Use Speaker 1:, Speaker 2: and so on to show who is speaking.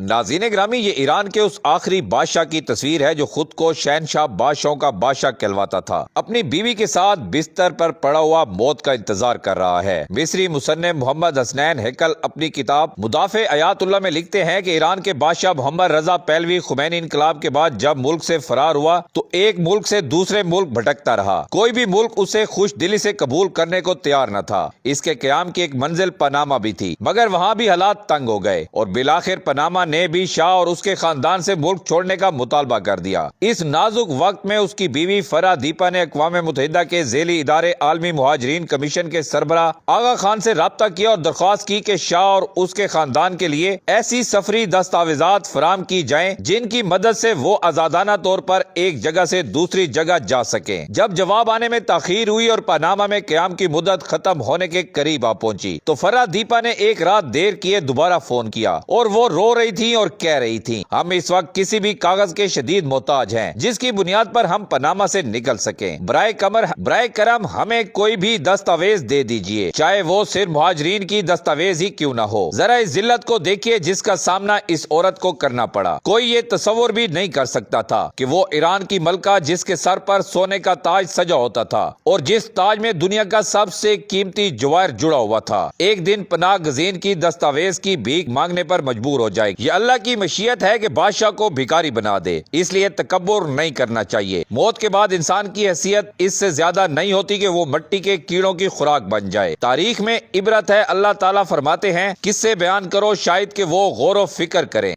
Speaker 1: ناظرین گرامی، یہ ایران کے اس آخری بادشاہ کی تصویر ہے جو خود کو شہنشاہ بادشاہوں کا بادشاہ کہلواتا تھا۔ اپنی بیوی کے ساتھ بستر پر پڑا ہوا موت کا انتظار کر رہا ہے۔ مصری مصنف محمد حسنین ہیکل اپنی کتاب مدافع آیات اللہ میں لکھتے ہیں کہ ایران کے بادشاہ محمد رضا پہلوی خمینی انقلاب کے بعد جب ملک سے فرار ہوا تو ایک ملک سے دوسرے ملک بھٹکتا رہا۔ کوئی بھی ملک اسے خوش دلی سے قبول کرنے کو تیار نہ تھا۔ اس کے قیام کی ایک منزل پاناما بھی تھی، مگر وہاں بھی حالات تنگ ہو گئے اور بالآخر پاناما نے بھی شاہ اور اس کے خاندان سے ملک چھوڑنے کا مطالبہ کر دیا۔ اس نازک وقت میں اس کی بیوی فرا دیپا نے اقوام متحدہ کے ذیلی ادارے عالمی مہاجرین کمیشن کے سربراہ آغا خان سے رابطہ کیا اور درخواست کی کہ شاہ اور اس کے خاندان کے لیے ایسی سفری دستاویزات فراہم کی جائیں جن کی مدد سے وہ آزادانہ طور پر ایک جگہ سے دوسری جگہ جا سکیں۔ جب جواب آنے میں تاخیر ہوئی اور پاناما میں قیام کی مدت ختم ہونے کے قریب آ پہنچی تو فرا دیپا نے ایک رات دیر کیے دوبارہ فون کیا اور وہ رو رہی تھی اور کہہ رہی تھی، ہم اس وقت کسی بھی کاغذ کے شدید محتاج ہیں جس کی بنیاد پر ہم پاناما سے نکل سکیں۔ برائے کرم ہمیں کوئی بھی دستاویز دے دیجئے، چاہے وہ صرف مہاجرین کی دستاویز ہی کیوں نہ ہو۔ ذرا اس ذلت کو دیکھیے جس کا سامنا اس عورت کو کرنا پڑا۔ کوئی یہ تصور بھی نہیں کر سکتا تھا کہ وہ ایران کی ملکہ جس کے سر پر سونے کا تاج سجا ہوتا تھا اور جس تاج میں دنیا کا سب سے قیمتی جواہر جڑا ہوا تھا، ایک دن پناہ گزین کی دستاویز کی بھیک مانگنے پر مجبور ہو جائے گی۔ یہ اللہ کی مشیت ہے کہ بادشاہ کو بھکاری بنا دے، اس لیے تکبر نہیں کرنا چاہیے۔ موت کے بعد انسان کی حیثیت اس سے زیادہ نہیں ہوتی کہ وہ مٹی کے کیڑوں کی خوراک بن جائے۔ تاریخ میں عبرت ہے۔ اللہ تعالیٰ فرماتے ہیں، قصے بیان کرو شاید کہ وہ غور و فکر کریں۔